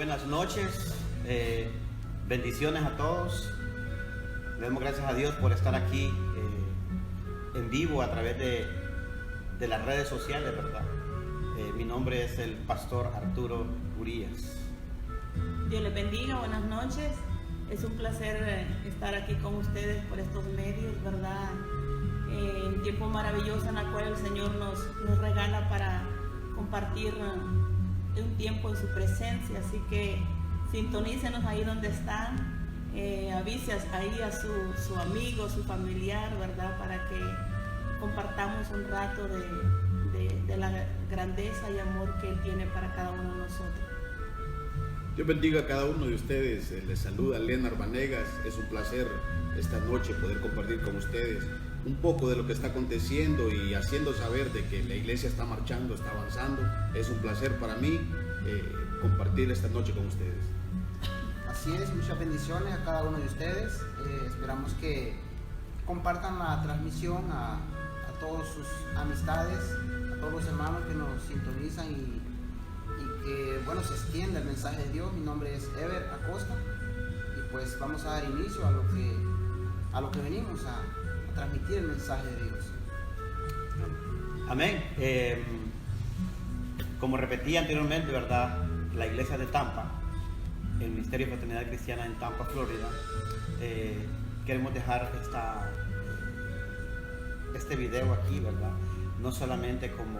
Buenas noches, bendiciones a todos. Le damos gracias a Dios por estar aquí en vivo a través de las redes sociales, ¿verdad? Mi nombre es el pastor Arturo Urías. Dios les bendiga, buenas noches. Es un placer estar aquí con ustedes por estos medios, ¿verdad? Un tiempo maravilloso en el cual el Señor nos regala para compartir un tiempo en su presencia. Así que sintonícenos ahí donde están, avises ahí a su amigo, su familiar, ¿verdad? Para que compartamos un rato de la grandeza y amor que Él tiene para cada uno de nosotros. Dios bendiga a cada uno de ustedes. Les saluda Lenar Vanegas. Es un placer esta noche poder compartir con ustedes un poco de lo que está aconteciendo y haciendo saber de que la iglesia está marchando, está avanzando. Es un placer para mí compartir esta noche con ustedes. Así es, muchas bendiciones a cada uno de ustedes. Esperamos que compartan la transmisión a todas sus amistades, a todos los hermanos que nos sintonizan y que bueno, se extienda el mensaje de Dios. Mi nombre es Ever Acosta y pues vamos a dar inicio a lo que venimos a transmitir el mensaje de Dios. Amén. Como repetí anteriormente, ¿verdad? La iglesia de Tampa, el Ministerio de Fraternidad Cristiana en Tampa, Florida, queremos dejar este video aquí, ¿verdad? No solamente como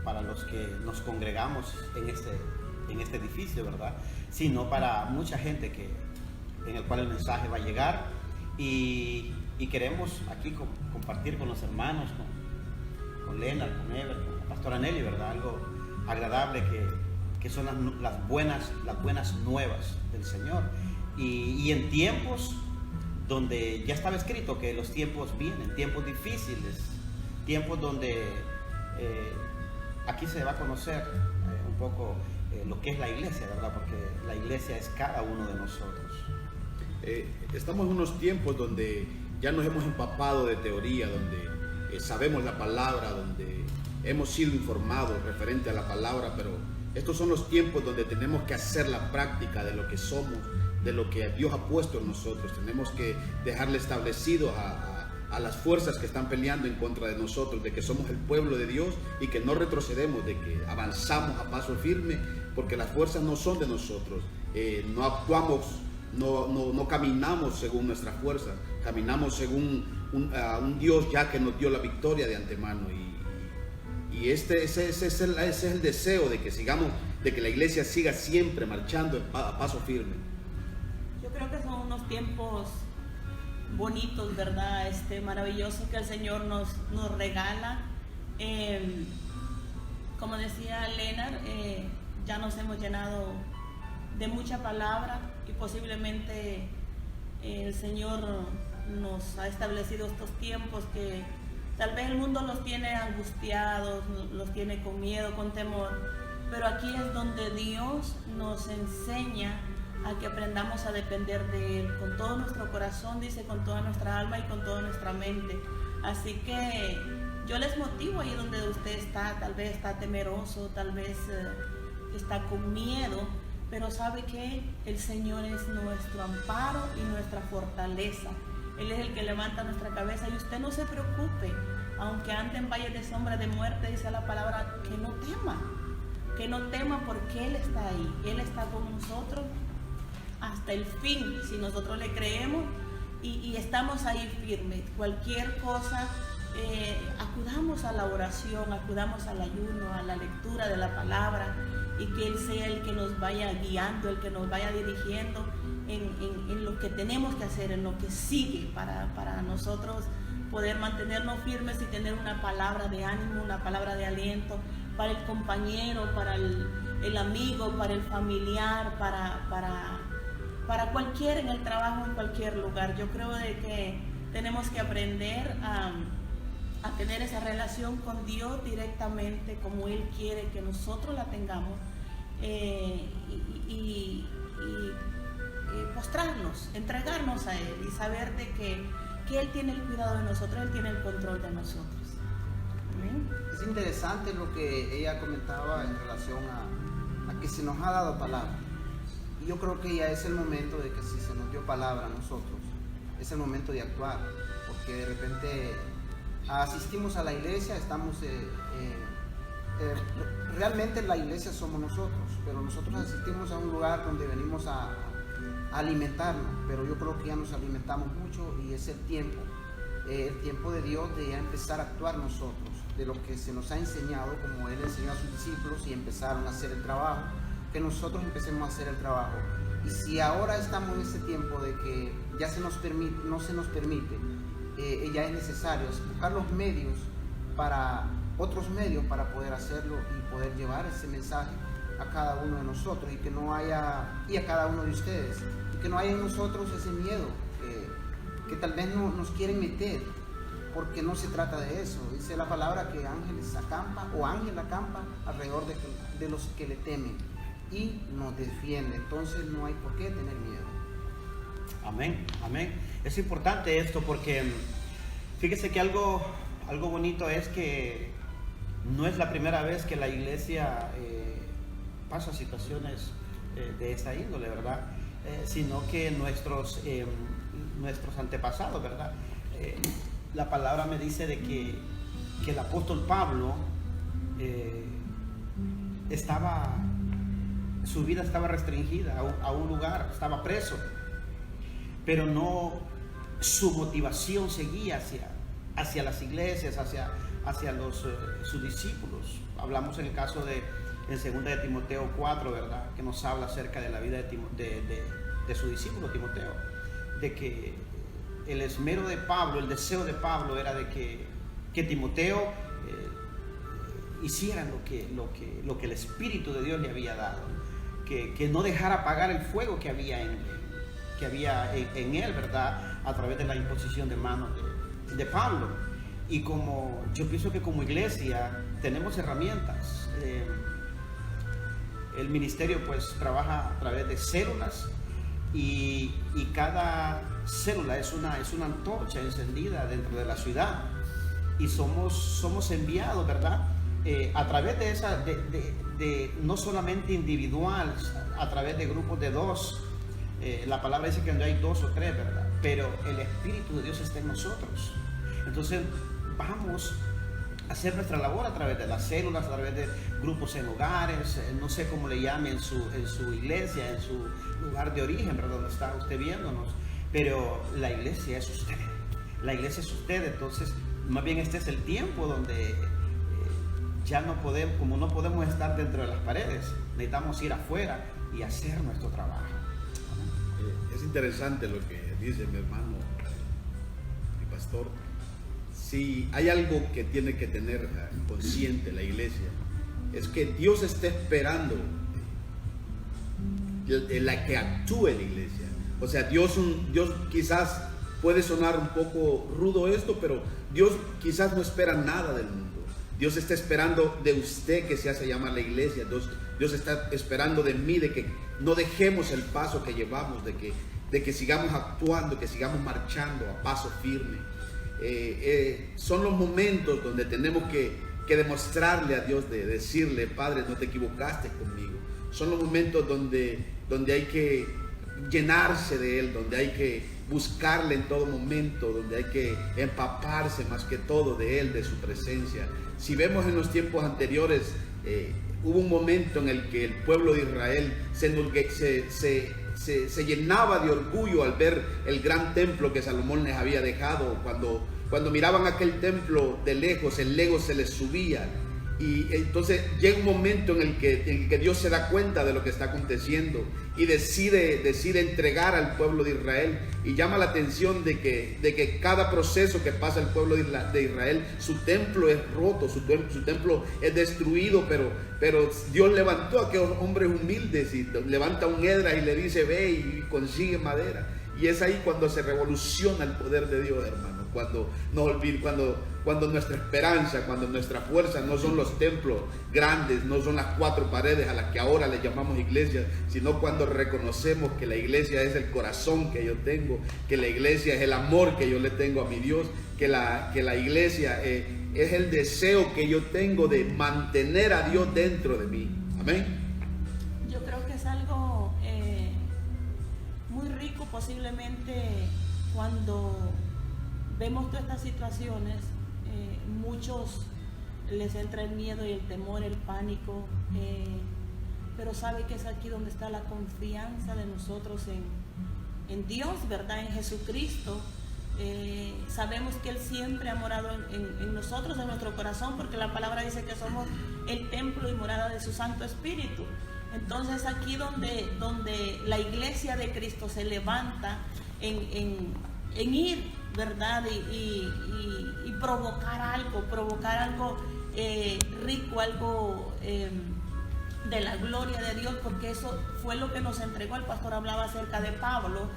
para los que nos congregamos en este edificio, ¿verdad? Sino para mucha gente en el cual el mensaje va a llegar y queremos aquí compartir con los hermanos, con Lenar, con Ever, con la pastora Nelly, ¿verdad? Algo agradable que son las buenas nuevas del Señor. Y en tiempos donde ya estaba escrito que los tiempos vienen, tiempos difíciles, tiempos donde aquí se va a conocer un poco lo que es la iglesia, ¿verdad? Porque la iglesia es cada uno de nosotros. Estamos en unos tiempos donde ya nos hemos empapado de teoría, donde sabemos la palabra, donde hemos sido informados referente a la palabra, pero estos son los tiempos donde tenemos que hacer la práctica de lo que somos, de lo que Dios ha puesto en nosotros. Tenemos que dejarle establecido a las fuerzas que están peleando en contra de nosotros, de que somos el pueblo de Dios y que no retrocedemos, de que avanzamos a paso firme, porque las fuerzas no son de nosotros. No actuamos, no caminamos según nuestras fuerzas, caminamos según un Dios ya que nos dio la victoria de antemano. Y ese es el deseo de que sigamos, de que la iglesia siga siempre marchando a paso firme. Yo creo que son unos tiempos bonitos, ¿verdad? Maravilloso que el Señor nos regala. Como decía Lenar, ya nos hemos llenado de mucha palabra y posiblemente el Señor nos ha establecido estos tiempos que tal vez el mundo los tiene angustiados, los tiene con miedo, con temor, pero aquí es donde Dios nos enseña a que aprendamos a depender de Él con todo nuestro corazón, dice, con toda nuestra alma y con toda nuestra mente. Así que yo les motivo ahí donde usted está, tal vez está temeroso, tal vez está con miedo, pero sabe que el Señor es nuestro amparo y nuestra fortaleza. Él es el que levanta nuestra cabeza y usted no se preocupe, aunque ande en valle de sombra de muerte, dice la palabra, que no tema porque Él está ahí, Él está con nosotros hasta el fin, si nosotros le creemos y estamos ahí firmes. Cualquier cosa, acudamos a la oración, acudamos al ayuno, a la lectura de la palabra, y que Él sea el que nos vaya guiando, el que nos vaya dirigiendo en lo que tenemos que hacer, en lo que sigue, para nosotros poder mantenernos firmes y tener una palabra de ánimo, una palabra de aliento para el compañero, para el amigo, para el familiar, para cualquiera, en el trabajo, en cualquier lugar. Yo creo de que tenemos que aprender a tener esa relación con Dios directamente, como Él quiere que nosotros la tengamos, y postrarnos, entregarnos a Él y saber de que Él tiene el cuidado de nosotros, Él tiene el control de nosotros. Amén. Es interesante lo que ella comentaba en relación a que se nos ha dado palabra. Y yo creo que ya es el momento de que si se nos dio palabra a nosotros, es el momento de actuar, porque de repente asistimos a la iglesia, estamos realmente la iglesia somos nosotros, pero nosotros asistimos a un lugar donde venimos a alimentarnos, pero yo creo que ya nos alimentamos mucho y es el tiempo de Dios de ya empezar a actuar nosotros, de lo que se nos ha enseñado, como Él enseñó a sus discípulos y empezaron a hacer el trabajo, que nosotros empecemos a hacer el trabajo. Y si ahora estamos en ese tiempo de que ya no se nos permite, ya es necesario buscar los medios otros medios para poder hacerlo y poder llevar ese mensaje a cada uno de nosotros y a cada uno de ustedes, y que no haya en nosotros ese miedo que tal vez no nos quieren meter, porque no se trata de eso. Dice la palabra que ángel acampa alrededor de los que le temen y nos defiende. Entonces no hay por qué tener miedo. Amén, amén. Es importante esto porque fíjese que algo bonito es que no es la primera vez que la iglesia pasa situaciones de esta índole, ¿verdad? Sino que nuestros antepasados, ¿verdad? La palabra me dice de que el apóstol Pablo su vida estaba restringida a un lugar, estaba preso, pero no, su motivación seguía hacia las iglesias, hacia sus discípulos. Hablamos en el caso en 2 de Timoteo 4, ¿verdad? Que nos habla acerca de la vida de su discípulo Timoteo, de que el esmero de Pablo, el deseo de Pablo era de que Timoteo hiciera lo que el Espíritu de Dios le había dado, que no dejara apagar el fuego que había en él, ¿verdad? A través de la imposición de manos de Pablo. Y yo pienso que como iglesia tenemos herramientas. El ministerio pues trabaja a través de células y cada célula es una antorcha encendida dentro de la ciudad, y somos enviados, ¿verdad? A través de esa, no solamente individual, a través de grupos de dos. La palabra dice que no hay 2 o 3, ¿verdad? Pero el Espíritu de Dios está en nosotros. Entonces vamos a hacer nuestra labor a través de las células, a través de grupos en hogares, no sé cómo le llame en su iglesia, en su lugar de origen, ¿verdad? Donde está usted viéndonos. Pero la iglesia es usted. La iglesia es usted. Entonces, más bien este es el tiempo donde ya no podemos estar dentro de las paredes. Necesitamos ir afuera y hacer nuestro trabajo. Es interesante lo que dice mi hermano, mi pastor. Si hay algo que tiene que tener consciente la iglesia, es que Dios está esperando la que actúe la iglesia. O sea, Dios quizás puede sonar un poco rudo esto, pero Dios quizás no espera nada del mundo. Dios está esperando de usted que se hace llamar la iglesia. Dios está esperando de mí, de que no dejemos el paso que llevamos, de que sigamos actuando, que sigamos marchando a paso firme. Son los momentos donde tenemos que demostrarle a Dios, de decirle: Padre, no te equivocaste conmigo. Son los momentos donde hay que llenarse de Él, donde hay que buscarle en todo momento, donde hay que empaparse más que todo de Él, de su presencia. Si vemos en los tiempos anteriores, hubo un momento en el que el pueblo de Israel se llenaba de orgullo al ver el gran templo que Salomón les había dejado. Cuando miraban aquel templo de lejos, el ego se les subía. Y entonces llega un momento en el que Dios se da cuenta de lo que está aconteciendo y decide entregar al pueblo de Israel, y llama la atención de que cada proceso que pasa el pueblo de Israel, su templo es roto, su templo es destruido, pero Dios levantó a aquellos hombres humildes y levanta un Esdras y le dice: ve y consigue madera. Y es ahí cuando se revoluciona el poder de Dios, hermano. Cuando nuestra esperanza, cuando nuestra fuerza no son los templos grandes, no son las 4 paredes a las que ahora le llamamos iglesia, sino cuando reconocemos que la iglesia es el corazón que yo tengo, que la iglesia es el amor que yo le tengo a mi Dios, que la iglesia es el deseo que yo tengo de mantener a Dios dentro de mí. Amén. Yo creo que es algo rico posiblemente cuando vemos todas estas situaciones, muchos les entra el miedo y el temor, el pánico, pero sabe que es aquí donde está la confianza de nosotros en Dios, ¿verdad? En Jesucristo. Sabemos que Él siempre ha morado en nosotros, en nuestro corazón, porque la palabra dice que somos el templo y morada de su Santo Espíritu. Entonces aquí donde la iglesia de Cristo se levanta en ir, ¿verdad? Y provocar algo rico, algo de la gloria de Dios, porque eso fue lo que nos entregó. El pastor hablaba acerca de Pablo,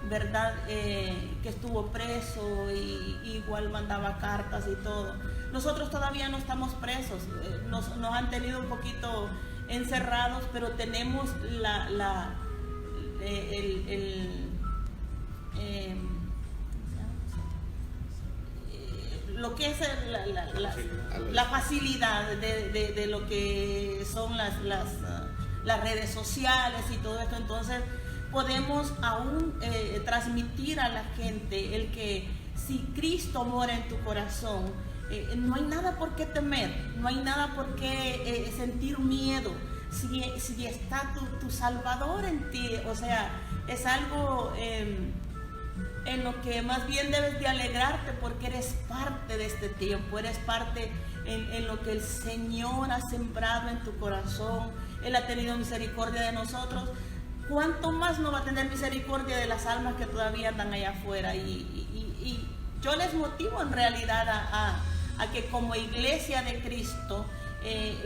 ¿verdad? Que estuvo preso y igual mandaba cartas y todo. Nosotros todavía no estamos presos, nos han tenido un poquito encerrados, pero tenemos lo que es la facilidad de lo que son las redes sociales y todo esto. Entonces podemos aún transmitir a la gente el que si Cristo mora en tu corazón, no hay nada por qué temer, no hay nada por qué sentir miedo. Si está tu Salvador en ti, o sea, es algo en lo que más bien debes de alegrarte, porque eres parte de este tiempo, eres parte en lo que el Señor ha sembrado en tu corazón. Él ha tenido misericordia de nosotros. ¿Cuánto más no va a tener misericordia de las almas que todavía andan allá afuera? Y yo les motivo en realidad a que como iglesia de Cristo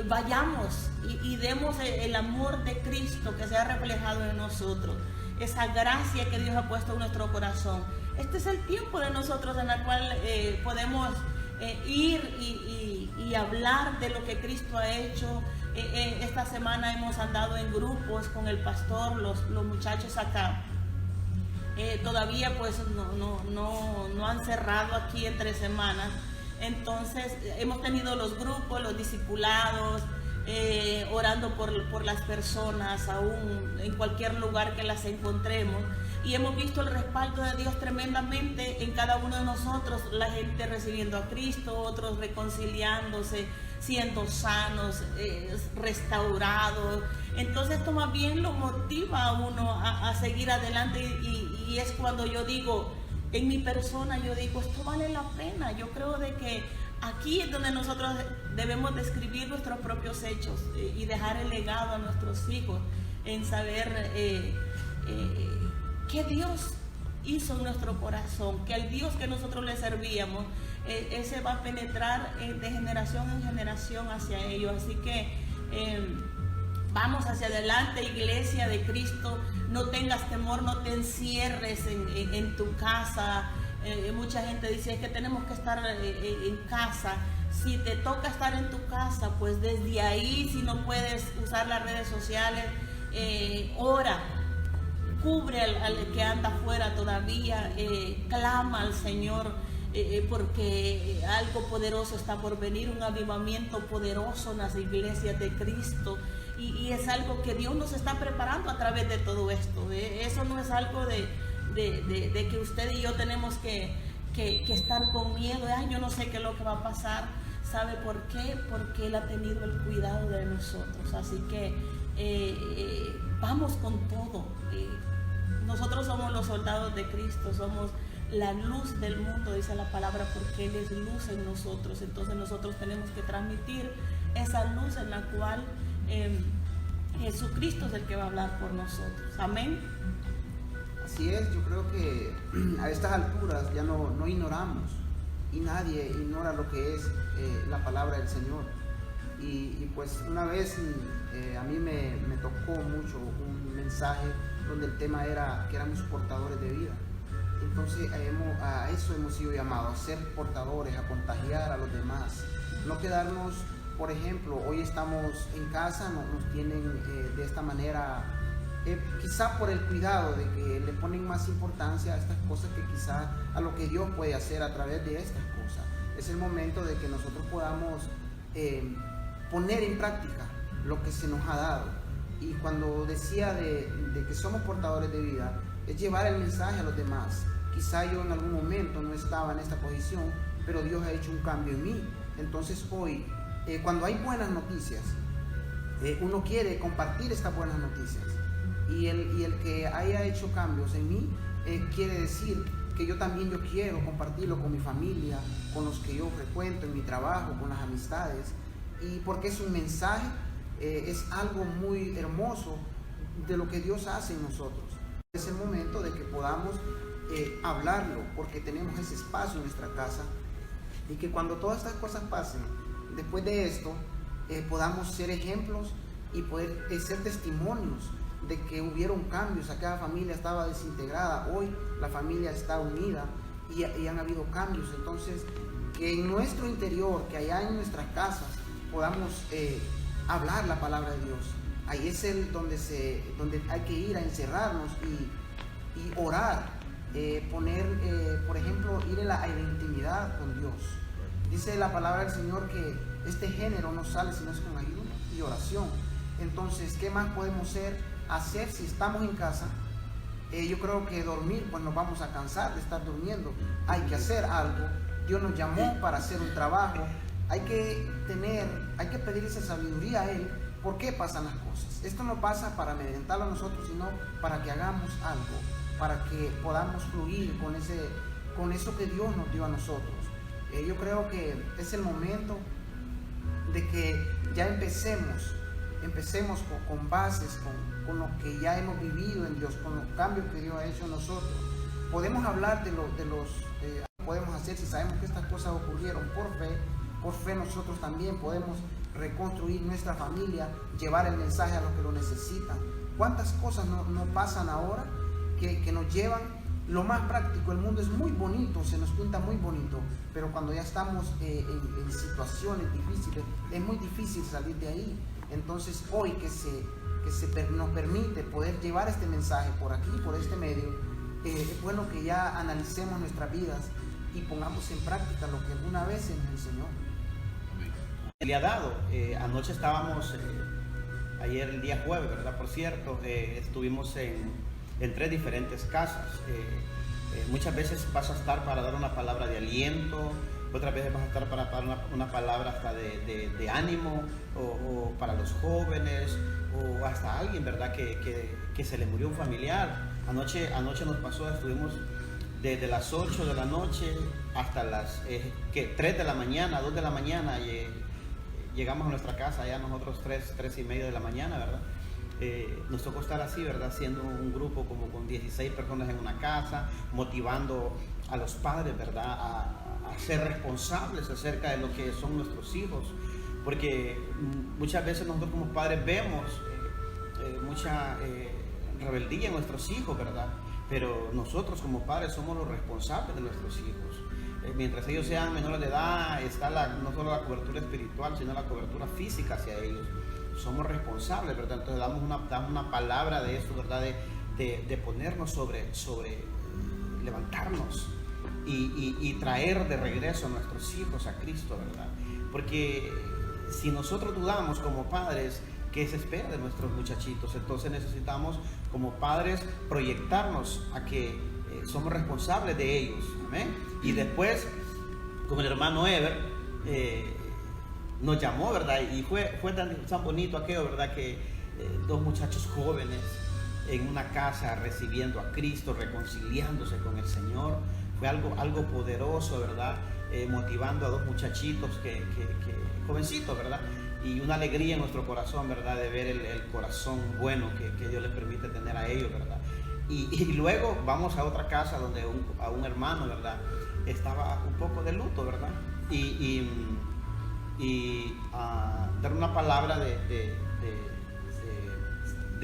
vayamos y demos el amor de Cristo que se ha reflejado en nosotros, esa gracia que Dios ha puesto en nuestro corazón. Este es el tiempo de nosotros en el cual podemos ir y hablar de lo que Cristo ha hecho. Esta semana hemos andado en grupos con el pastor, los muchachos acá. Todavía pues no han cerrado aquí entre semanas. Entonces hemos tenido los grupos, los discipulados, orando por las personas aún en cualquier lugar que las encontremos, y hemos visto el respaldo de Dios tremendamente en cada uno de nosotros, la gente recibiendo a Cristo, otros reconciliándose, siendo sanos, restaurados. Entonces esto más bien lo motiva a uno a seguir adelante, y es cuando yo digo, en mi persona, yo digo, esto vale la pena. Yo creo de que aquí es donde nosotros debemos de escribir nuestros propios hechos y dejar el legado a nuestros hijos en saber que Dios hizo en nuestro corazón, que el Dios que nosotros le servíamos, ese va a penetrar de generación en generación hacia ellos. Así que vamos hacia adelante, iglesia de Cristo. No tengas temor, no te encierres en tu casa. Mucha gente dice, es que tenemos que estar en casa. Si te toca estar en tu casa, pues desde ahí, si no puedes usar las redes sociales, ora, cubre al que anda afuera todavía, clama al Señor, porque algo poderoso está por venir, un avivamiento poderoso en las iglesias de Cristo. Y es algo que Dios nos está preparando a través de todo esto. Eso no es algo de que usted y yo tenemos que estar con miedo. Ay, yo no sé qué es lo que va a pasar. ¿Sabe por qué? Porque Él ha tenido el cuidado de nosotros. Así que vamos con todo. Nosotros somos los soldados de Cristo, somos la luz del mundo, dice la palabra, porque Él es luz en nosotros. Entonces nosotros tenemos que transmitir esa luz en la cual Jesucristo es el que va a hablar por nosotros. Amén. Así es, yo creo que a estas alturas ya no ignoramos, y nadie ignora lo que es la palabra del Señor. Y pues una vez a mí me tocó mucho un mensaje donde el tema era que éramos portadores de vida. Entonces a eso hemos sido llamados, a ser portadores, a contagiar a los demás, no quedarnos. Por ejemplo, hoy estamos en casa, nos tienen de esta manera, quizá por el cuidado de que le ponen más importancia a estas cosas que quizá a lo que Dios puede hacer a través de estas cosas. Es el momento de que nosotros podamos poner en práctica lo que se nos ha dado. Y cuando decía de que somos portadores de vida, es llevar el mensaje a los demás. Quizá yo en algún momento no estaba en esta posición, pero Dios ha hecho un cambio en mí. Entonces hoy, cuando hay buenas noticias, uno quiere compartir estas buenas noticias. Y el que haya hecho cambios en mí, quiere decir que yo también quiero compartirlo con mi familia, con los que yo frecuento en mi trabajo, con las amistades. Y porque es un mensaje, es algo muy hermoso de lo que Dios hace en nosotros. Es el momento de que podamos hablarlo, porque tenemos ese espacio en nuestra casa, y que cuando todas estas cosas pasen, después de esto, podamos ser ejemplos y poder ser testimonios de que hubieron cambios. Aquella familia estaba desintegrada, hoy la familia está unida y han habido cambios. Entonces, que en nuestro interior, que allá en nuestras casas, podamos hablar la palabra de Dios. Ahí es donde hay que ir a encerrarnos y orar, por ejemplo, ir a la intimidad con Dios. Dice la palabra del Señor que este género no sale si no es con ayuno y oración. Entonces, ¿qué más podemos hacer si estamos en casa? Yo creo que dormir, pues nos vamos a cansar de estar durmiendo. Hay que hacer algo. Dios nos llamó para hacer un trabajo. Hay que pedir esa sabiduría a Él. ¿Por qué pasan las cosas? Esto no pasa para amedrentarlo a nosotros, sino para que hagamos algo, para que podamos fluir con eso que Dios nos dio a nosotros. Yo creo que es el momento de que ya empecemos con bases, con lo que ya hemos vivido en Dios, con los cambios que Dios ha hecho en nosotros. Podemos hablar podemos hacer si sabemos que estas cosas ocurrieron por fe nosotros también podemos reconstruir nuestra familia, llevar el mensaje a los que lo necesitan. ¿Cuántas cosas no pasan ahora que nos llevan? Lo más práctico, el mundo es muy bonito, se nos pinta muy bonito, pero cuando ya estamos en situaciones difíciles, es muy difícil salir de ahí. Entonces hoy nos permite poder llevar este mensaje por aquí, por este medio, es bueno que ya analicemos nuestras vidas y pongamos en práctica lo que alguna vez se nos enseñó. Le ha dado, anoche estábamos, ayer el día jueves, ¿verdad? Por cierto, estuvimos en 3 diferentes casas. Muchas veces vas a estar para dar una palabra de aliento, otras veces vas a estar para dar una palabra hasta de ánimo, o para los jóvenes, o hasta alguien, ¿verdad? Que se le murió un familiar. Anoche nos pasó, estuvimos desde las 8 de la noche hasta las 3 de la mañana, 2 de la mañana, llegamos a nuestra casa, ya nosotros 3:30 de la mañana, ¿verdad? Nos tocó estar así, ¿verdad? Siendo un grupo como con 16 personas en una casa, motivando a los padres, ¿verdad? A ser responsables acerca de lo que son nuestros hijos, porque muchas veces nosotros como padres vemos mucha rebeldía en nuestros hijos, ¿verdad? Pero nosotros como padres somos los responsables de nuestros hijos. Mientras ellos sean menores de edad, está no solo la cobertura espiritual, sino la cobertura física hacia ellos. Somos responsables, ¿verdad? Entonces damos una palabra de esto, ¿verdad? De ponernos sobre levantarnos y traer de regreso a nuestros hijos a Cristo, ¿verdad? Porque si nosotros dudamos como padres, ¿qué se espera de nuestros muchachitos? Entonces necesitamos como padres proyectarnos a que somos responsables de ellos, ¿amén? Y después, como el hermano Ever nos llamó, ¿verdad? Y fue tan bonito aquello, ¿verdad? Que 2 muchachos jóvenes en una casa recibiendo a Cristo, reconciliándose con el Señor. Fue algo poderoso, ¿verdad? Motivando a 2 muchachitos jovencitos, ¿verdad? Y una alegría en nuestro corazón, ¿verdad? De ver el corazón bueno que Dios les permite tener a ellos, ¿verdad? Y luego vamos a otra casa donde a un hermano, ¿verdad? Estaba un poco de luto, ¿verdad? Y dar una palabra de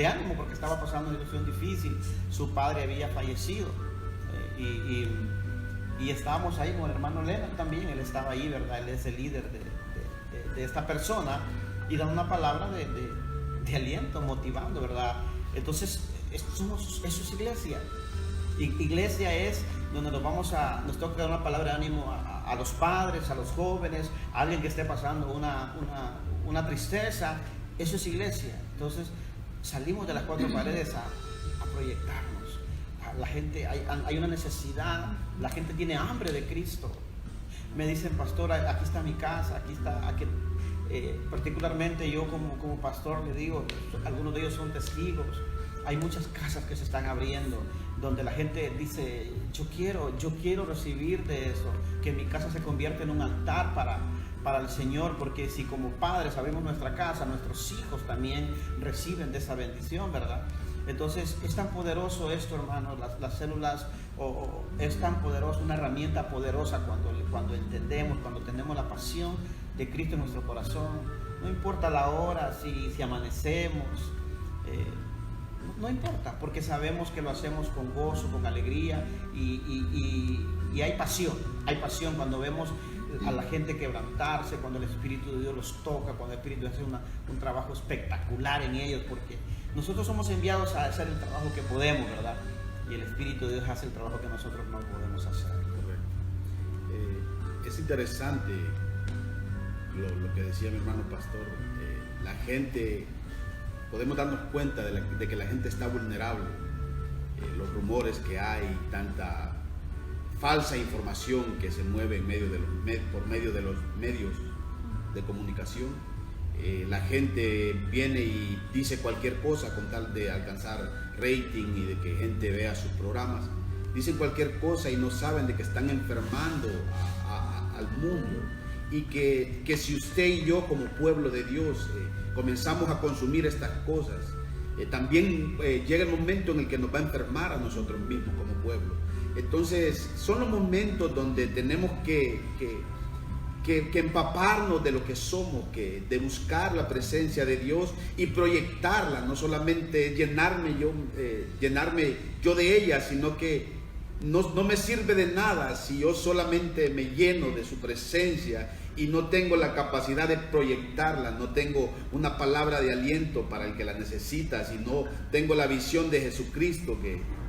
ánimo, porque estaba pasando una situación difícil. Su padre había fallecido, y estábamos ahí con el hermano Leonard también. Él estaba ahí, ¿verdad? Él es el líder de esta persona, y dando una palabra de aliento, motivando, ¿verdad? Entonces eso es iglesia. Iglesia es donde nos toca dar una palabra de ánimo a los padres, a los jóvenes, a alguien que esté pasando una tristeza. Eso es iglesia. Entonces salimos de las 4 paredes a proyectarnos, la gente, hay una necesidad, la gente tiene hambre de Cristo. Me dicen, pastor, aquí está mi casa, aquí, particularmente yo como pastor le digo, algunos de ellos son testigos. Hay muchas casas que se están abriendo donde la gente dice, yo quiero recibir de eso, que mi casa se convierta en un altar para el Señor, porque si como padres abrimos nuestra casa, nuestros hijos también reciben de esa bendición, ¿verdad? Entonces es tan poderoso esto, hermanos, las células, es tan poderoso, una herramienta poderosa cuando entendemos, cuando tenemos la pasión de Cristo en nuestro corazón. No importa la hora, si amanecemos, no importa, porque sabemos que lo hacemos con gozo, con alegría, y hay pasión cuando vemos a la gente quebrantarse, cuando el Espíritu de Dios los toca, cuando el Espíritu hace un trabajo espectacular en ellos, porque nosotros somos enviados a hacer el trabajo que podemos, ¿verdad? Y el Espíritu de Dios hace el trabajo que nosotros no podemos hacer. Correcto. Es interesante lo que decía mi hermano pastor. La gente, podemos darnos cuenta de que la gente está vulnerable. Los rumores que hay, tanta falsa información que se mueve por medio de los medios de comunicación. La gente viene y dice cualquier cosa con tal de alcanzar rating y de que gente vea sus programas. Dicen cualquier cosa y no saben de que están enfermando al mundo, y que si usted y yo como pueblo de Dios comenzamos a consumir estas cosas, también llega el momento en el que nos va a enfermar a nosotros mismos como pueblo. Entonces son los momentos donde tenemos que empaparnos de lo que somos, de buscar la presencia de Dios y proyectarla, no solamente llenarme yo de ella, sino que no me sirve de nada si yo solamente me lleno de su presencia y no tengo la capacidad de proyectarla, no tengo una palabra de aliento para el que la necesita, si no tengo la visión de Jesucristo,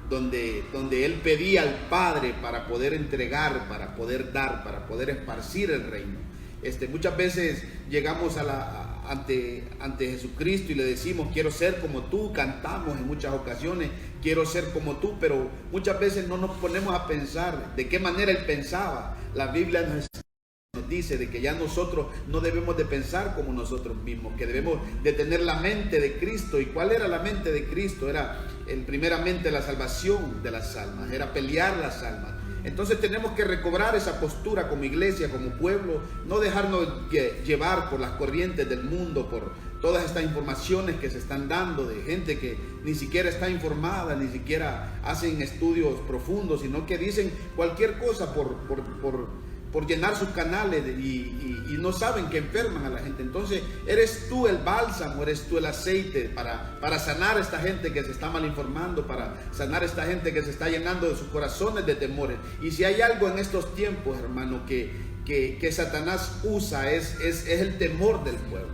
donde Él pedía al Padre para poder entregar, para poder dar, para poder esparcir el reino. Muchas veces llegamos ante Jesucristo y le decimos, quiero ser como tú, cantamos en muchas ocasiones, quiero ser como tú, pero muchas veces no nos ponemos a pensar de qué manera Él pensaba. La Biblia nos dice de que ya nosotros no debemos de pensar como nosotros mismos, que debemos de tener la mente de Cristo. ¿Y cuál era la mente de Cristo? Era primeramente la salvación de las almas, era pelear las almas. Entonces tenemos que recobrar esa postura como iglesia, como pueblo, no dejarnos llevar por las corrientes del mundo, por todas estas informaciones que se están dando de gente que ni siquiera está informada, ni siquiera hacen estudios profundos, sino que dicen cualquier cosa por llenar sus canales y no saben que enferman a la gente. Entonces eres tú el bálsamo, eres tú el aceite para sanar a esta gente que se está mal informando, para sanar a esta gente que se está llenando de sus corazones de temores. Y si hay algo en estos tiempos, hermano, que Satanás usa es el temor del pueblo.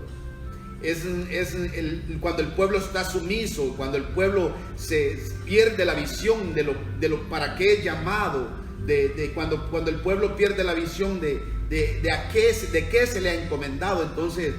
Cuando el pueblo está sumiso, cuando el pueblo se pierde la visión de lo para qué es llamado, cuando el pueblo pierde la visión de qué se le ha encomendado. Entonces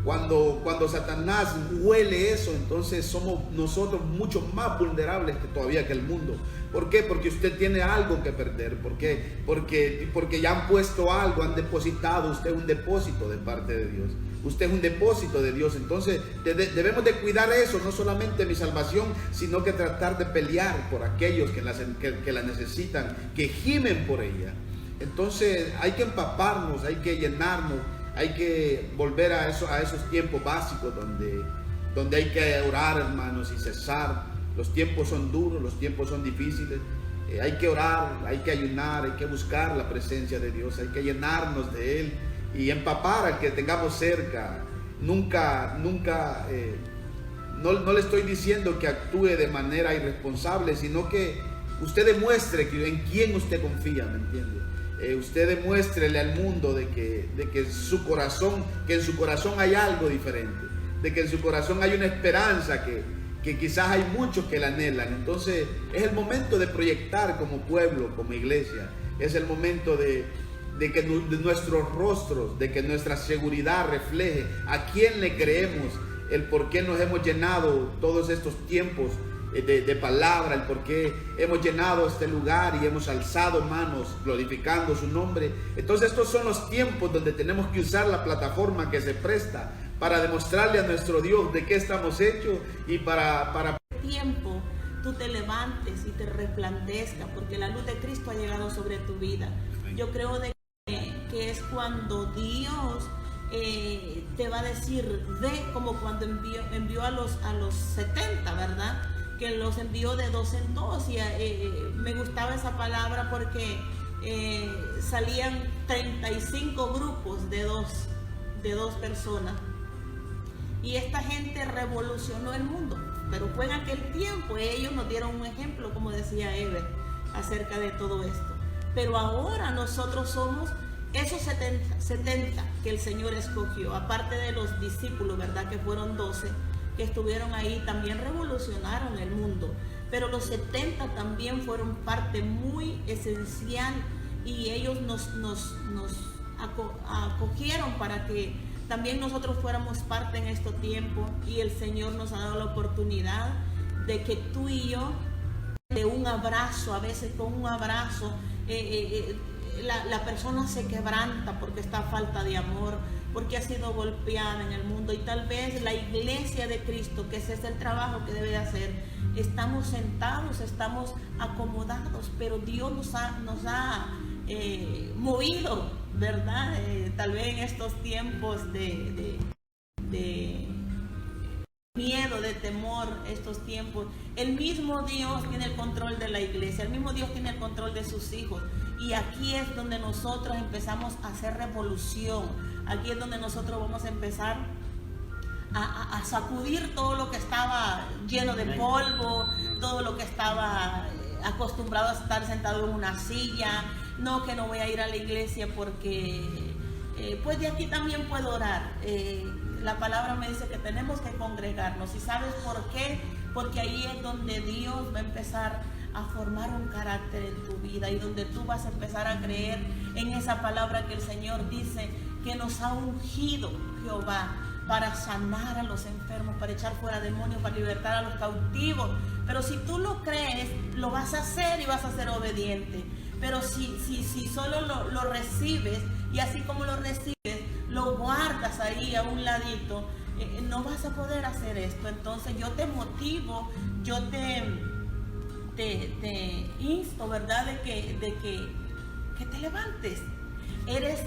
cuando Satanás huele eso, entonces somos nosotros mucho más vulnerables todavía que el mundo. ¿Por qué? Porque usted tiene algo que perder. ¿Por qué? Porque ya han puesto algo, han depositado usted un depósito de parte de Dios. Usted es un depósito de Dios. Entonces debemos de cuidar eso, no solamente mi salvación, sino que tratar de pelear por aquellos que la necesitan, que gimen por ella. Entonces hay que empaparnos, hay que llenarnos, hay que volver a esos tiempos básicos donde hay que orar, hermanos, y cesar. Los tiempos son duros, los tiempos son difíciles. Hay que orar, hay que ayunar, hay que buscar la presencia de Dios, hay que llenarnos de Él y empapar al que tengamos cerca. Nunca, no le estoy diciendo que actúe de manera irresponsable, sino que usted demuestre en quién usted confía, ¿me entiende? Usted demuéstrele al mundo de que en su corazón hay algo diferente, de que en su corazón hay una esperanza que quizás hay muchos que la anhelan. Entonces es el momento de proyectar como pueblo, como iglesia. Es el momento de que de nuestros rostros, de que nuestra seguridad refleje a quién le creemos, el por qué nos hemos llenado todos estos tiempos de palabra, el por qué hemos llenado este lugar y hemos alzado manos glorificando su nombre. Entonces estos son los tiempos donde tenemos que usar la plataforma que se presta para demostrarle a nuestro Dios de qué estamos hechos y para tiempo tú te levantes y te resplandezca, porque la luz de Cristo ha llegado sobre tu vida. Yo creo que es cuando Dios te va a decir, ve, como cuando envió a los 70, ¿verdad? Que los envió de 2 en 2, y me gustaba esa palabra porque salían 35 grupos de dos personas, y esta gente revolucionó el mundo. Pero fue en aquel tiempo, ellos nos dieron un ejemplo, como decía Ever, acerca de todo esto. Pero ahora nosotros somos esos 70 que el Señor escogió, aparte de los discípulos, ¿verdad? Que fueron 12, que estuvieron ahí, también revolucionaron el mundo. Pero los 70 también fueron parte muy esencial, y ellos nos acogieron para que también nosotros fuéramos parte en este tiempo, y el Señor nos ha dado la oportunidad de que tú y yo, de un abrazo, a veces con un abrazo, la persona se quebranta porque está a falta de amor, porque ha sido golpeada en el mundo, y tal vez la iglesia de Cristo, que ese es el trabajo que debe de hacer, estamos sentados, estamos acomodados, pero Dios nos ha movido, ¿verdad? Tal vez en estos tiempos de miedo, de temor, estos tiempos, el mismo Dios tiene el control de la iglesia, el mismo Dios tiene el control de sus hijos, y aquí es donde nosotros empezamos a hacer revolución. Aquí es donde nosotros vamos a empezar a sacudir todo lo que estaba lleno de polvo, todo lo que estaba acostumbrado a estar sentado en una silla. No, que no voy a ir a la iglesia porque pues de aquí también puedo orar. La palabra me dice que tenemos que congregarnos. ¿Y sabes por qué? Porque ahí es donde Dios va a empezar a formar un carácter en tu vida, y donde tú vas a empezar a creer en esa palabra que el Señor dice que nos ha ungido Jehová para sanar a los enfermos, para echar fuera demonios, para libertar a los cautivos. Pero si tú lo crees, lo vas a hacer y vas a ser obediente. Pero si solo lo recibes, y así como lo recibes, lo guardas ahí a un ladito, no vas a poder hacer esto. Entonces yo te motivo, yo te insto, ¿verdad? De que te levantes. Eres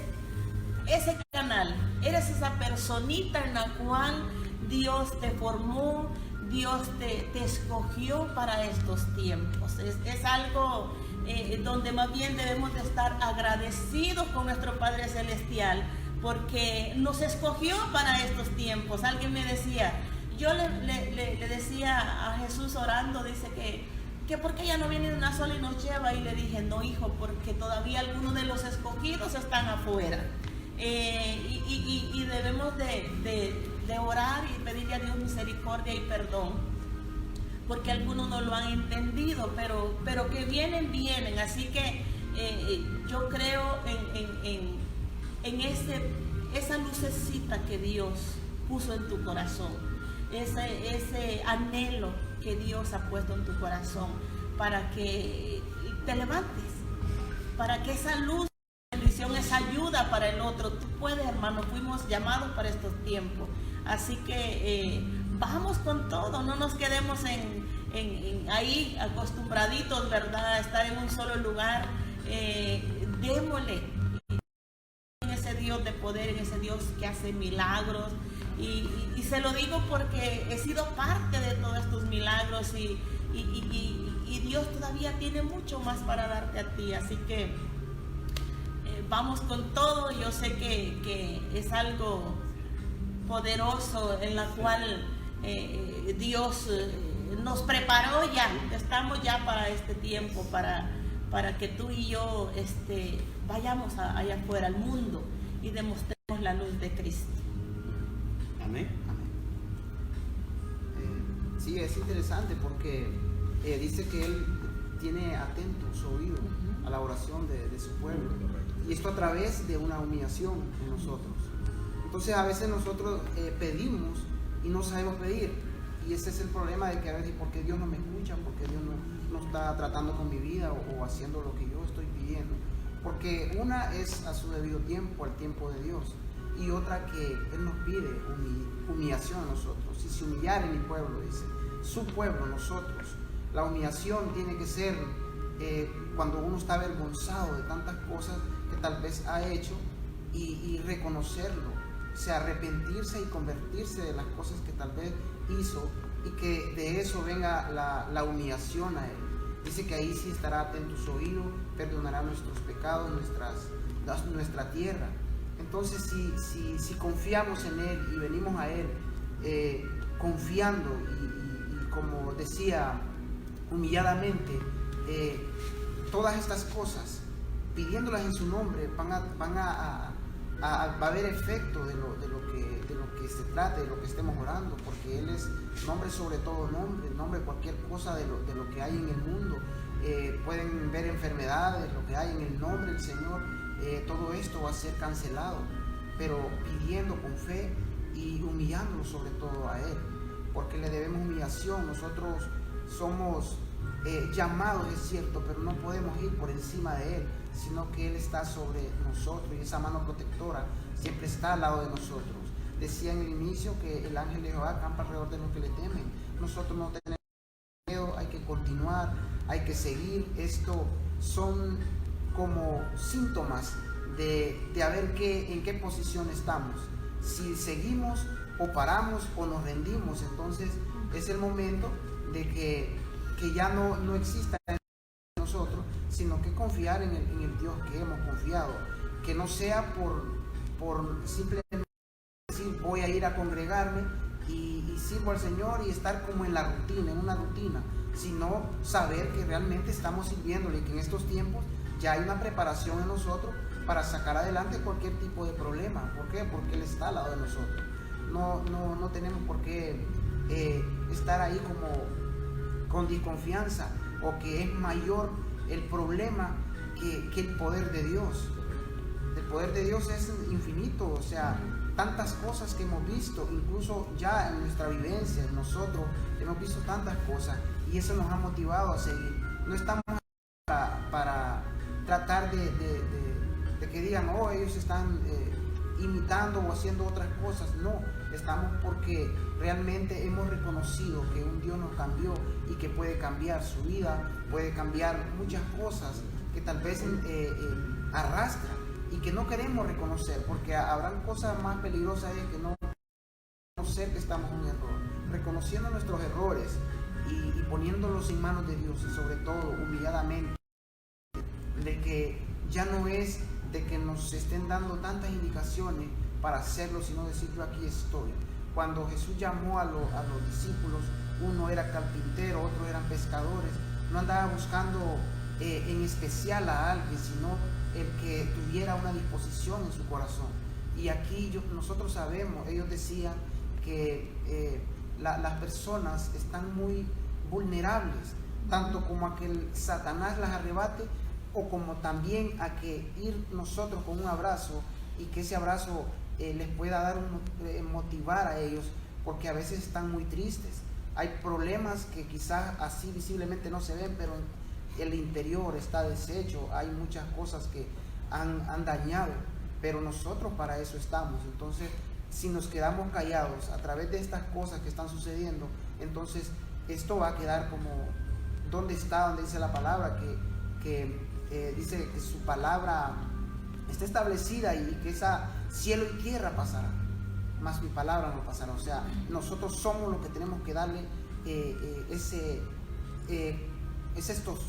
ese canal, eres esa personita en la cual Dios te formó, Dios te escogió para estos tiempos. Es algo donde más bien debemos de estar agradecidos con nuestro Padre Celestial, porque nos escogió para estos tiempos. Alguien me decía, yo le decía a Jesús orando, dice que porque ella no viene de una sola y nos lleva, y le dije, no, hijo, porque todavía algunos de los escogidos están afuera. Y debemos de orar y pedirle a Dios misericordia y perdón, porque algunos no lo han entendido, pero que vienen. Así que yo creo en esa lucecita que Dios puso en tu corazón, ese anhelo que Dios ha puesto en tu corazón, para que te levantes, para que esa luz, bendición, esa ayuda para el otro. Tú puedes, hermano, fuimos llamados para estos tiempos. Así que vamos con todo, no nos quedemos ahí acostumbraditos, ¿verdad? A estar en un solo lugar. Démosle en ese Dios de poder, en ese Dios que hace milagros. Y se lo digo porque he sido parte de todos estos milagros, y Dios todavía tiene mucho más para darte a ti. Así que vamos con todo. Yo sé que es algo poderoso en la cual Dios nos preparó ya. Estamos ya para este tiempo, para que tú y yo vayamos allá afuera al mundo y demostremos la luz de Cristo. Amén. Sí, es interesante porque dice que Él tiene atento su oído a la oración de su pueblo, y esto a través de una humillación en nosotros. Entonces a veces nosotros pedimos y no sabemos pedir, Y ese es el problema de que a veces, ¿por qué Dios no me escucha? ¿Por qué Dios no está tratando con mi vida o haciendo lo que yo estoy pidiendo? Porque una es a su debido tiempo, al tiempo de Dios, y otra que Él nos pide humillación a nosotros. Si se humillare mi pueblo, dice, su pueblo, nosotros. La humillación tiene que ser cuando uno está avergonzado de tantas cosas que tal vez ha hecho y reconocerlo, o sea, arrepentirse y convertirse de las cosas que tal vez hizo y que de eso venga la humillación a Él. Dice que ahí sí estará atento su oído, perdonará nuestros pecados, nuestra tierra. Entonces, si confiamos en Él y venimos a Él confiando y como decía, humilladamente, todas estas cosas, pidiéndolas en su nombre, va a haber efecto de lo que se trate, de lo que estemos orando, porque Él es nombre sobre todo nombre cualquier cosa de lo que hay en el mundo. Pueden ver enfermedades, lo que hay en el nombre del Señor, todo esto va a ser cancelado, pero pidiendo con fe y humillándolo sobre todo a Él, porque le debemos humillación. Nosotros somos llamados, es cierto, pero no podemos ir por encima de Él, sino que Él está sobre nosotros y esa mano protectora siempre está al lado de nosotros. Decía en el inicio que el ángel de Jehová acampa alrededor de los que le temen. Nosotros no tenemos miedo, hay que continuar, hay que seguir. Esto son como síntomas de a ver en qué posición estamos. Si seguimos o paramos o nos rendimos, entonces es el momento de que ya no exista en nosotros, sino que confiar en el Dios que hemos confiado, que no sea por simplemente decir voy a ir a congregarme y sirvo al Señor y estar como en una rutina, sino saber que realmente estamos sirviéndole y que en estos tiempos ya hay una preparación en nosotros para sacar adelante cualquier tipo de problema. ¿Por qué? Porque Él está al lado de nosotros. No tenemos por qué estar ahí como con desconfianza, o que es mayor el problema que el poder de Dios. El poder de Dios es infinito, o sea, tantas cosas que hemos visto, incluso ya en nuestra vivencia, nosotros hemos visto tantas cosas y eso nos ha motivado a seguir. No estamos para tratar de que digan, oh, ellos están imitando o haciendo otras cosas. No, estamos porque realmente hemos reconocido que un Dios nos cambió y que puede cambiar su vida, puede cambiar muchas cosas que tal vez arrastra y que no queremos reconocer, porque habrán cosas más peligrosas que no reconocer que estamos en un error. Reconociendo nuestros errores y poniéndolos en manos de Dios, y sobre todo humilladamente, de que ya no es de que nos estén dando tantas indicaciones para hacerlo, sino decir yo aquí estoy. Cuando Jesús llamó a los discípulos, uno era carpintero, otros eran pescadores, no andaba buscando en especial a alguien, sino el que tuviera una disposición en su corazón. Y aquí nosotros sabemos, ellos decían que las personas están muy vulnerables, tanto como a que el Satanás las arrebate, o como también a que ir nosotros con un abrazo y que ese abrazo les pueda dar motivar a ellos, porque a veces están muy tristes. Hay problemas que quizás así visiblemente no se ven, pero el interior está deshecho, hay muchas cosas que han dañado, pero nosotros para eso estamos. Entonces, si nos quedamos callados a través de estas cosas que están sucediendo, entonces esto va a quedar como, ¿dónde está? Donde dice la palabra que dice que su palabra está establecida y que esa cielo y tierra pasará, mas mi palabra no pasará. O sea, nosotros somos los que tenemos que darle ese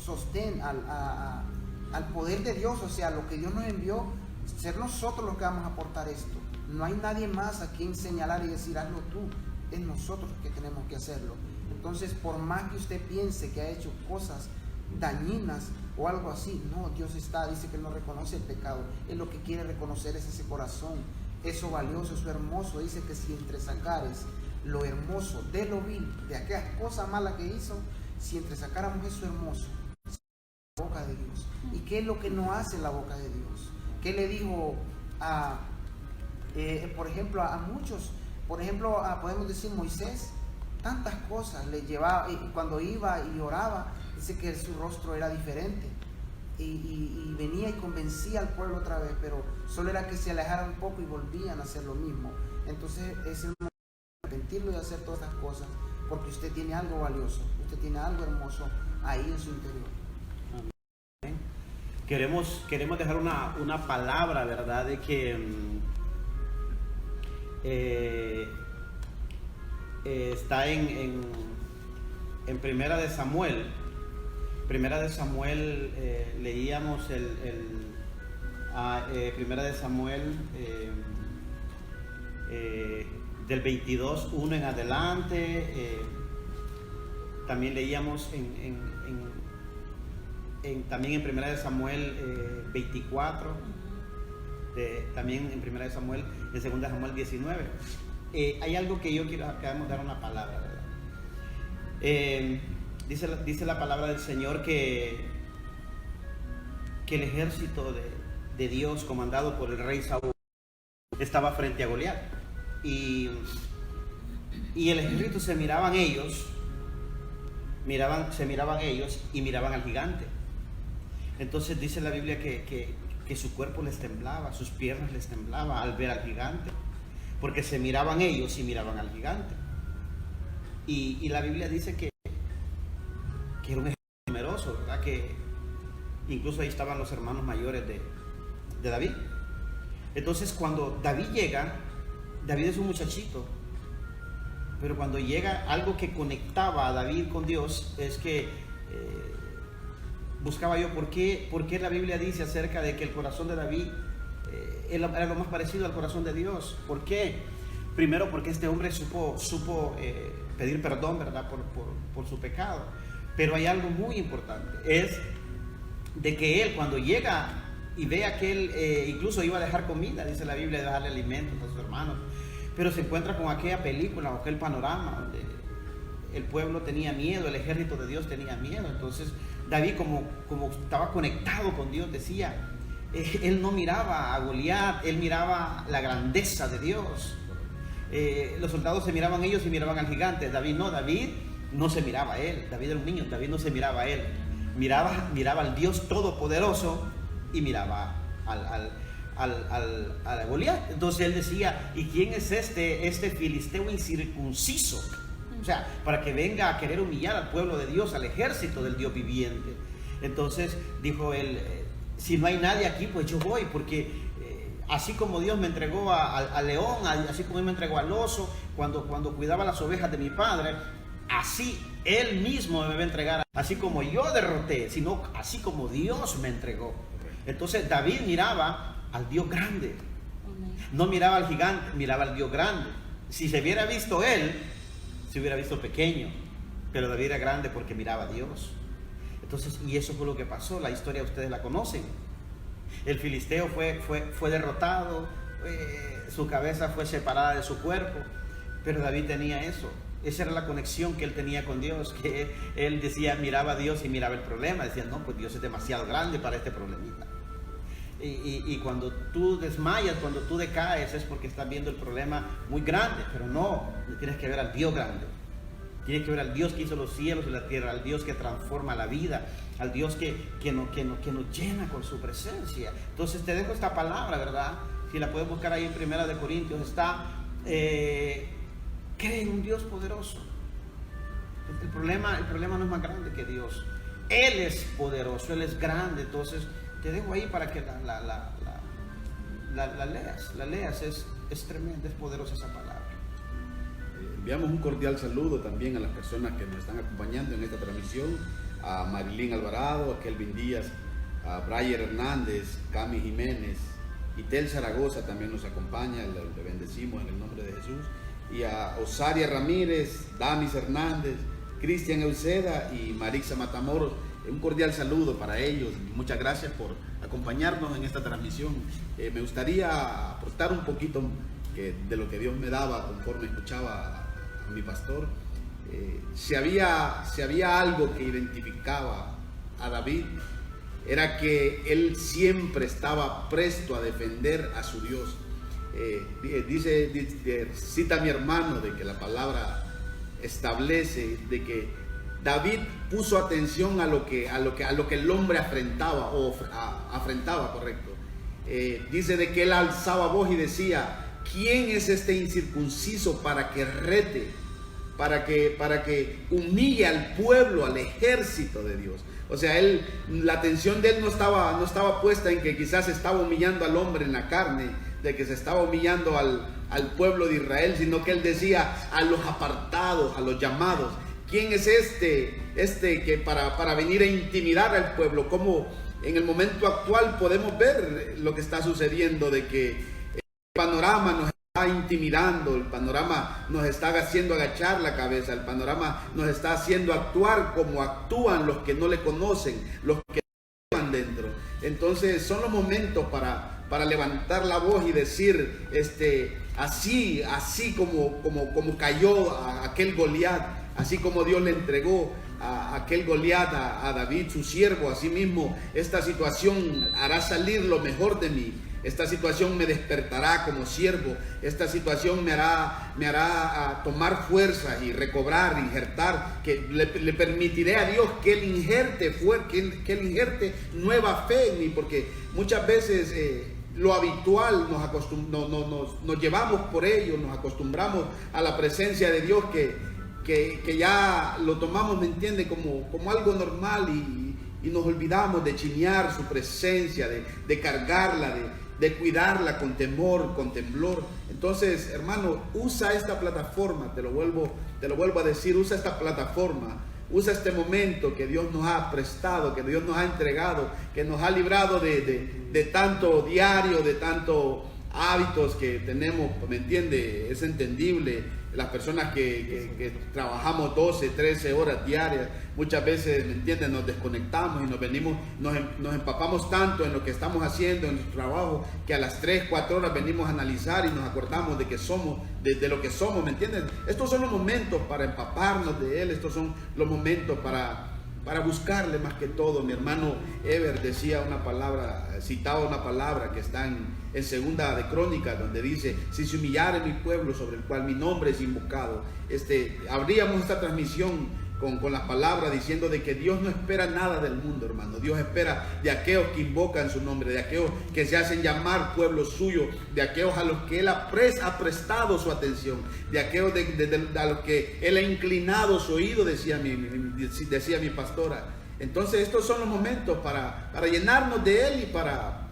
sostén al poder de Dios, o sea, lo que Dios nos envió, ser nosotros los que vamos a aportar esto. No hay nadie más a quien señalar y decir hazlo tú, es nosotros que tenemos que hacerlo. Entonces, por más que usted piense que ha hecho cosas dañinas o algo así, no, Dios dice que Él no reconoce el pecado. Él lo que quiere reconocer es ese corazón, eso valioso, eso hermoso. Dice que si entresacares lo hermoso de lo vil, de aquellas cosas malas que hizo, si entresacáramos eso hermoso, la boca de Dios. ¿Y qué es lo que no hace la boca de Dios? ¿Qué le dijo por ejemplo, a muchos? Por ejemplo, podemos decir Moisés, tantas cosas, le llevaba, y cuando iba y oraba, dice que su rostro era diferente. Y venía y convencía al pueblo otra vez, pero solo era que se alejaran un poco y volvían a hacer lo mismo. Entonces es el momento de arrepentirlo y hacer todas estas cosas, porque usted tiene algo valioso, usted tiene algo hermoso ahí en su interior. Amén. Queremos dejar una palabra, ¿verdad? De que está en Primera de Samuel. Primera de Samuel, leíamos Primera de Samuel del 22:1 en adelante. También leíamos también en Primera de Samuel 24. También en Primera de Samuel, en Segunda de Samuel 19. Hay algo que yo quiero, queremos dar una palabra, ¿verdad? Dice la palabra del Señor que el ejército de Dios, comandado por el rey Saúl, estaba frente a Goliat. Y el ejército se miraban ellos y miraban al gigante. Entonces dice la Biblia que su cuerpo les temblaba, sus piernas les temblaban al ver al gigante, porque se miraban ellos y miraban al gigante. Y la Biblia dice que era un ejército numeroso, ¿verdad? Que incluso ahí estaban los hermanos mayores de David. Entonces cuando David llega, David es un muchachito, pero cuando llega, algo que conectaba a David con Dios es que buscaba yo por qué la Biblia dice acerca de que el corazón de David era lo más parecido al corazón de Dios. ¿Por qué? Primero porque este hombre supo pedir perdón, ¿verdad? Por su pecado. Pero hay algo muy importante, es de que él cuando llega y ve que él incluso iba a dejar comida, dice la Biblia, de dejarle alimentos a sus hermanos, pero se encuentra con aquella película o aquel panorama donde el pueblo tenía miedo, el ejército de Dios tenía miedo. Entonces David, como estaba conectado con Dios, decía, él no miraba a Goliat, él miraba la grandeza de Dios. Los soldados se miraban ellos y miraban al gigante. David no se miraba a él. David era un niño, David no se miraba a él. Miraba al Dios todopoderoso y miraba a Goliat. Entonces él decía, ¿y quién es este filisteo incircunciso? O sea, para que venga a querer humillar al pueblo de Dios, al ejército del Dios viviente. Entonces dijo él, si no hay nadie aquí, pues yo voy, porque así como Dios me entregó al león, así como Él me entregó al oso, cuando cuidaba las ovejas de mi padre, así Él mismo me va a entregar, así como yo derroté, sino así como Dios me entregó. Entonces David miraba al Dios grande, no miraba al gigante, miraba al Dios grande. Si se hubiera visto él, se hubiera visto pequeño, pero David era grande porque miraba a Dios. Entonces, y eso fue lo que pasó. La historia ustedes la conocen. El filisteo fue derrotado, su cabeza fue separada de su cuerpo, pero David tenía eso. Esa era la conexión que él tenía con Dios, que él decía, miraba a Dios y miraba el problema. Decía, no, pues Dios es demasiado grande para este problemita. Y cuando tú desmayas, cuando tú decaes, es porque estás viendo el problema muy grande, pero no, tienes que ver al Dios grande. Tienes que ver al Dios que hizo los cielos y la tierra, al Dios que transforma la vida, al Dios que nos llena con su presencia. Entonces te dejo esta palabra, ¿verdad? Si la puedes buscar ahí en Primera de Corintios, está, cree en un Dios poderoso. El problema no es más grande que Dios. Él es poderoso, Él es grande. Entonces te dejo ahí para que la leas. Es tremenda, es poderosa esa palabra. Enviamos un cordial saludo también a las personas que nos están acompañando en esta transmisión, a Marilyn Alvarado, a Kelvin Díaz, a Brian Hernández, Cami Jiménez, Itel Zaragoza también nos acompaña, le bendecimos en el nombre de Jesús, y a Osaria Ramírez, Damis Hernández, Cristian Euseda y Marixa Matamoros. Un cordial saludo para ellos. Muchas gracias por acompañarnos en esta transmisión. Me gustaría aportar un poquito de lo que Dios me daba conforme escuchaba a mi pastor. Si había algo que identificaba a David, era que él siempre estaba presto a defender a su Dios. Cita mi hermano de que la palabra establece de que David puso atención a lo que el hombre afrentaba, correcto. Dice de que él alzaba voz y decía: ¿quién es este incircunciso para que rete, para que humille al pueblo, al ejército de Dios? O sea, la atención de él no estaba puesta en que quizás estaba humillando al hombre en la carne, de que se estaba humillando al pueblo de Israel, sino que él decía a los apartados, a los llamados. ¿Quién es este que para venir a intimidar al pueblo? Como en el momento actual podemos ver lo que está sucediendo, de que el panorama nos está intimidando, el panorama nos está haciendo agachar la cabeza, el panorama nos está haciendo actuar como actúan los que no le conocen, los que van dentro. Entonces son los momentos para levantar la voz y decir, así como cayó a aquel Goliat, así como Dios le entregó a aquel Goliat a David, su siervo, así mismo esta situación hará salir lo mejor de mí. Esta situación me despertará como siervo. Esta situación me hará tomar fuerza y recobrar, injertar, que le permitiré a Dios que Él injerte nueva fe en mí, porque muchas veces lo habitual nos llevamos por ello, nos acostumbramos a la presencia de Dios que ya lo tomamos, ¿me entiende?, como algo normal, y nos olvidamos de chinear su presencia, de cargarla, de cuidarla con temor, con temblor. Entonces, hermano, usa esta plataforma, te lo vuelvo a decir, usa esta plataforma, usa este momento que Dios nos ha prestado, que Dios nos ha entregado, que nos ha librado de tanto diario, de tanto hábitos que tenemos, ¿me entiende? Es entendible. Las personas que trabajamos 12, 13 horas diarias, muchas veces, ¿me entienden?, nos desconectamos y nos empapamos tanto en lo que estamos haciendo, en nuestro trabajo, que a las 3, 4 horas venimos a analizar y nos acordamos de que somos, de lo que somos, ¿me entienden? Estos son los momentos para empaparnos de Él, estos son los momentos para buscarle más que todo. Mi hermano Ever decía citaba una palabra que está en Segunda de Crónicas, donde dice: si se humillare mi pueblo sobre el cual mi nombre es invocado. Abríamos esta transmisión con las palabras diciendo de que Dios no espera nada del mundo, hermano. Dios espera de aquellos que invocan su nombre, de aquellos que se hacen llamar pueblo suyo, de aquellos a los que Él ha prestado su atención, de aquellos a los que Él ha inclinado su oído, decía mi pastora. Entonces estos son los momentos para llenarnos de Él y para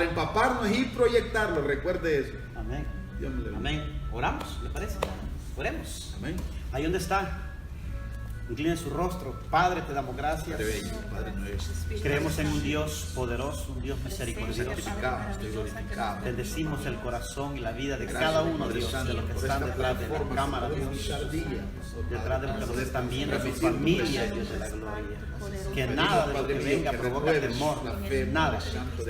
empaparnos y proyectarlo. Recuerde eso. Amén. Dios me le Amén. Oramos, ¿le parece? Oremos. Amén. Ahí donde está, incline su rostro. Padre, te damos gracias. Padre nuestro, Creemos en un Dios poderoso, un Dios misericordioso. te glorificamos. Bendecimos el corazón y la vida de cada uno, Dios, de los que están detrás de la cámara, Dios, detrás de los que nos están viendo, sus familias, Dios de la gloria. Que nada de lo que venga provoca temor, nada,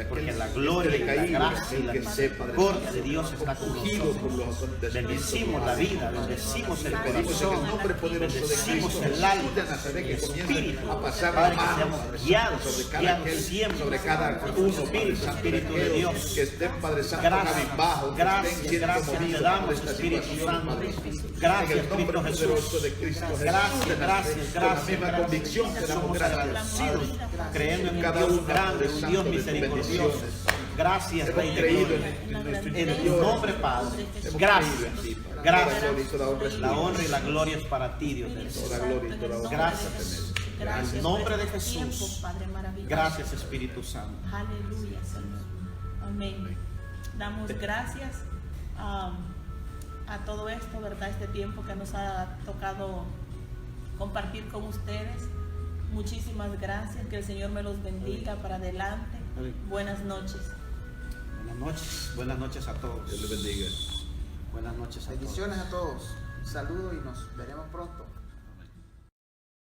porque la gloria y la gracia y la misericordia de Dios está con nosotros. Bendecimos la vida, bendecimos el corazón, bendecimos el alma, el espíritu, Padre, que seamos guiados siempre sobre cada uno, Espíritu de Dios. Que estén, Padre Santo, cabizbajos, Gracias te damos, Espíritu Santo. Gracias, Cristo Jesús. Gracias. La misma convicción que damos gracias, agradecidos, creyendo en un Dios grande, un Dios misericordioso. Gracias, Rey de Gloria. En tu nombre, Padre. Gracias. La honra y la gloria es para ti, Dios de Dios. Gracias. En nombre de Jesús. Gracias, Espíritu Santo. Aleluya, Señor. Amén. Damos gracias a todo esto, ¿verdad? Este tiempo que nos ha tocado compartir con ustedes. Muchísimas gracias. Que el Señor me los bendiga para adelante. Buenas noches. Buenas noches a todos. Dios les bendiga. Buenas noches a todos. Bendiciones a todos. Un saludo y nos veremos pronto.